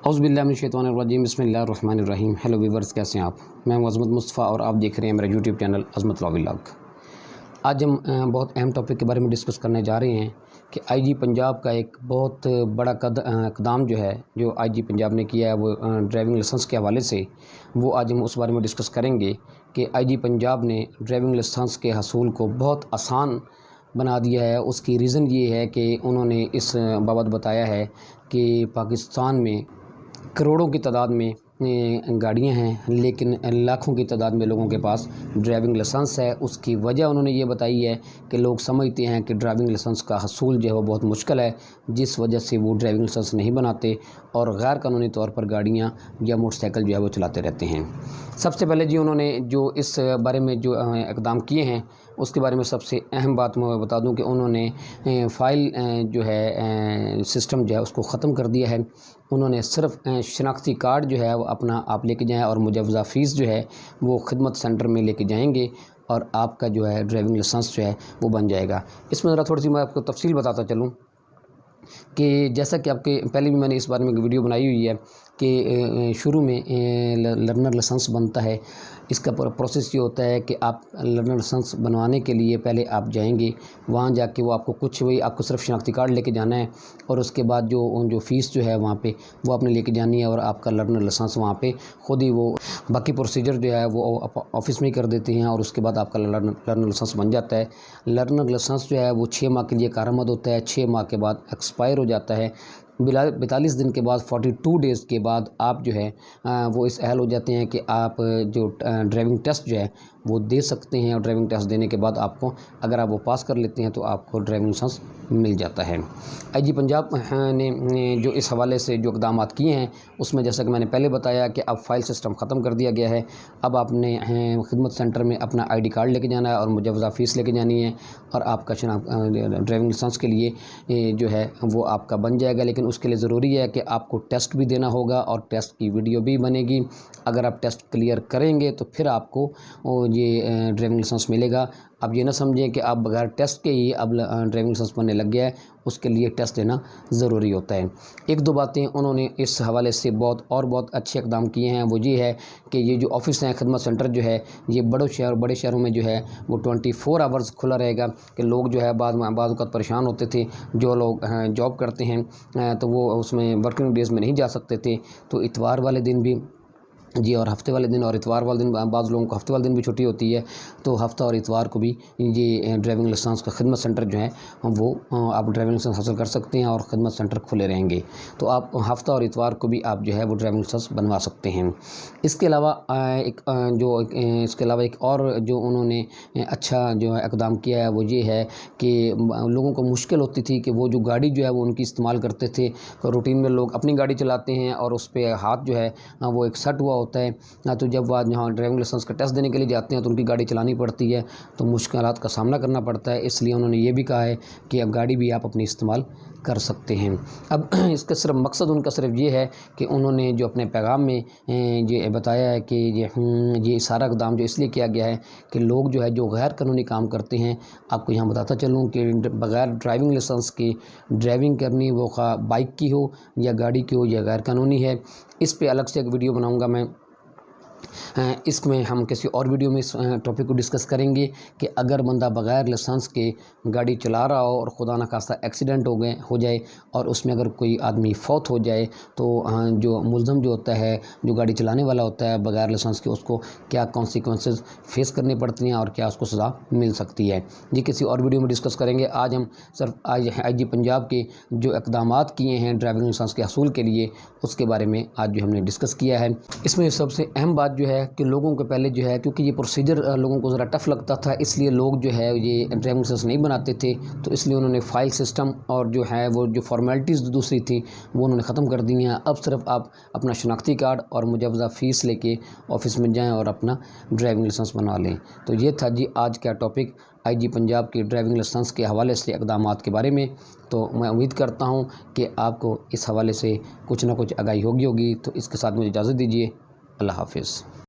औज़ुबिल्लाहिमिनश्शैतानिर्रजीम बिस्मिल्लाहिर्रहमानिर्रहीम। Hello viewers, कैसे हैं आप? मैं हूं अज़मत मुस्तफ़ा और आप देख रहे हैं मेरा यूट्यूब चैनल अज़मत लॉ व्लॉग। आज हम बहुत अहम टॉपिक के बारे में डिस्कस करने जा रहे हैं कि आईजी पंजाब का एक बहुत बड़ा इक़दाम जो आईजी पंजाब ने किया है वो ड्राइविंग लाइसेंस के हवाले से, वो आज हम उस बारे में डिस्कस करेंगे कि आईजी पंजाब ने ड्राइविंग लाइसेंस के हसूल को बहुत आसान बना दिया है। उसकी रीज़न ये है कि उन्होंने इस बाबत बताया है कि पाकिस्तान में करोड़ों की तादाद में गाड़ियां हैं, लेकिन लाखों की तादाद में लोगों के पास ड्राइविंग लाइसेंस है। उसकी वजह उन्होंने ये बताई है कि लोग समझते हैं कि ड्राइविंग लाइसेंस का हसूल जो है वो बहुत मुश्किल है, जिस वजह से वो ड्राइविंग लाइसेंस नहीं बनाते और गैर कानूनी तौर पर गाड़ियां या मोटरसाइकिल जो है वो चलाते रहते हैं। सबसे पहले जी उन्होंने जो इस बारे में जो इक़दाम किए हैं उसके बारे में सबसे अहम बात मैं बता दूं कि उन्होंने फ़ाइल जो है सिस्टम जो है उसको ख़त्म कर दिया है। उन्होंने सिर्फ शनाख्ती कार्ड जो है वो अपना आप लेके जाएं और मुजवज़ा फ़ीस जो है वो खिदमत सेंटर में लेके जाएंगे और आपका जो है ड्राइविंग लाइसेंस जो है वो बन जाएगा। इसमें ज़रा थोड़ी सी मैं आपको तफसील बताता चलूँ कि जैसा कि आपके पहले भी मैंने इस बारे में एक वीडियो बनाई हुई है कि शुरू में लर्नर लाइसेंस बनता है। इसका प्रोसेस ये होता है कि आप लर्नर लाइसेंस बनवाने के लिए पहले आप जाएंगे, वहाँ जाके वो आपको कुछ वही आपको सिर्फ शनाख्ती कार्ड लेके जाना है और उसके बाद जो फ़ीस जो है वहाँ पे वो आपने लेके जानी है और आपका लर्नर लाइसेंस वहाँ पे ख़ुद ही वो बाकी प्रोसीजर जो है वो ऑफिस में ही कर देते हैं और उसके बाद आपका लर्नर लाइसेंस बन जाता है। लर्नर लाइसेंस जो है वो 6 माह के लिए कारआमद होता है, 6 माह के बाद एक्सपायर हो जाता है। 42 दिन के बाद 42 डेज़ के बाद आप जो है वो इस अहल हो जाते हैं कि आप जो ड्राइविंग टेस्ट जो है वो दे सकते हैं और ड्राइविंग टेस्ट देने के बाद आपको अगर आप वो पास कर लेते हैं तो आपको ड्राइविंग लाइसेंस मिल जाता है। आईजी पंजाब ने जो इस हवाले से जो इक़दाम किए हैं उसमें जैसा कि मैंने पहले बताया कि अब फ़ाइल सिस्टम ख़त्म कर दिया गया है। अब आपने खिदमत सेंटर में अपना ID कार्ड लेके जाना है और मुजवज़ा फ़ीस लेके जानी है और आपका ड्राइविंग लाइसेंस के लिए जो है वो आपका बन जाएगा। लेकिन उसके लिए ज़रूरी है कि आपको टेस्ट भी देना होगा और टेस्ट की वीडियो भी बनेगी। अगर आप टेस्ट क्लियर करेंगे तो फिर आपको ये ड्राइविंग लाइसेंस मिलेगा। अब ये ना समझें कि आप बगैर टेस्ट के ही अब ड्राइविंग लाइसेंस बनने लग गया है, उसके लिए टेस्ट देना ज़रूरी होता है। एक दो बातें उन्होंने इस हवाले से बहुत अच्छे इक़दाम किए हैं। वो ये है कि ये जो ऑफिस हैं खिदमत सेंटर जो है ये बड़े शहरों में जो है वो 24 आवर्स खुला रहेगा कि लोग जो है बाद वक़्त परेशान होते थे, जो लोग जॉब करते हैं तो वो उसमें वर्किंग डेज़ में नहीं जा सकते थे, तो इतवार वाले दिन भी जी और हफ्ते वाले दिन और इतवार वाले दिन बाज़ लोगों को हफ्ते वाले दिन भी छुट्टी होती है, तो हफ्ता और इतवार को भी ये ड्राइविंग लाइसेंस का खिदमत सेंटर जो है वो आप ड्राइविंग लाइसेंस हासिल कर सकते हैं और ख़िदमत सेंटर खुले रहेंगे, तो आप हफ्ता और इतवार को भी आप जो है वो ड्राइविंग लाइसेंस बनवा सकते हैं। इसके अलावा एक और जो उन्होंने अच्छा जो है इक़दाम किया है वो ये है कि लोगों को मुश्किल होती थी कि वो जो गाड़ी जो है वो उनकी इस्तेमाल करते थे, तो रूटीन में लोग अपनी गाड़ी चलाते हैं और उस पर हाथ जो है वो एक सट हुआ होता है, तो जब वो यहाँ ड्राइविंग लाइसेंस का टेस्ट देने के लिए जाते हैं तो उनकी गाड़ी चलानी पड़ती है, तो मुश्किलात का सामना करना पड़ता है। इसलिए उन्होंने ये भी कहा है कि अब गाड़ी भी आप अपनी इस्तेमाल कर सकते हैं। अब इसका सिर्फ मकसद उनका सिर्फ ये है कि उन्होंने जो अपने पैगाम में ये बताया है कि ये सारा इक़दाम जो इसलिए किया गया है कि लोग जो है जो गैर कानूनी काम करते हैं, आपको यहाँ बताता चलूँ कि बग़ैर ड्राइविंग लाइसेंस के ड्राइविंग करनी वो बाइक की हो या गाड़ी की हो या गैर कानूनी है। इस पे अलग से एक वीडियो बनाऊंगा मैं। इसमें हम किसी और वीडियो में इस टॉपिक को डिस्कस करेंगे कि अगर बंदा बग़ैर लाइसेंस के गाड़ी चला रहा हो और खुदा न खास्ता एक्सीडेंट हो जाए और उसमें अगर कोई आदमी फौत हो जाए तो जो मुल्ज़म जो होता है, जो गाड़ी चलाने वाला होता है बग़ैर लाइसेंस के, उसको क्या कॉन्सिक्वेंसेस फेस करने पड़ती हैं और क्या उसको सज़ा मिल सकती है, ये किसी और वीडियो में डिस्कस करेंगे। आज हम सिर्फ आईजी पंजाब के जो इक़दामात किए हैं ड्राइविंग लाइसेंस के हसूल के लिए उसके बारे में आज जो हमने डिस्कस किया है। इसमें सबसे अहम बात जो है कि लोगों को पहले जो है क्योंकि ये प्रोसीजर लोगों को ज़रा टफ लगता था, इसलिए लोग जो है ये ड्राइविंग लाइसेंस नहीं बनाते थे, तो इसलिए उन्होंने फ़ाइल सिस्टम और जो है वो जो फॉर्मेलिटीज़ दूसरी थी वो उन्होंने ख़त्म कर दी हैं। अब सिर्फ आप अपना शनाख्ती कार्ड और मुजवज़ा फ़ीस लेके ऑफिस में जाएं और अपना ड्राइविंग लाइसेंस बनवा लें। तो ये था जी आज का टॉपिक आईजी पंजाब की ड्राइविंग लाइसेंस के हवाले से इक़दामात के बारे में। तो मैं उम्मीद करता हूँ कि आपको इस हवाले से कुछ ना कुछ आगाही होगी, तो इसके साथ मुझे इजाज़त दीजिए। अल्लाह हाफ़िज़।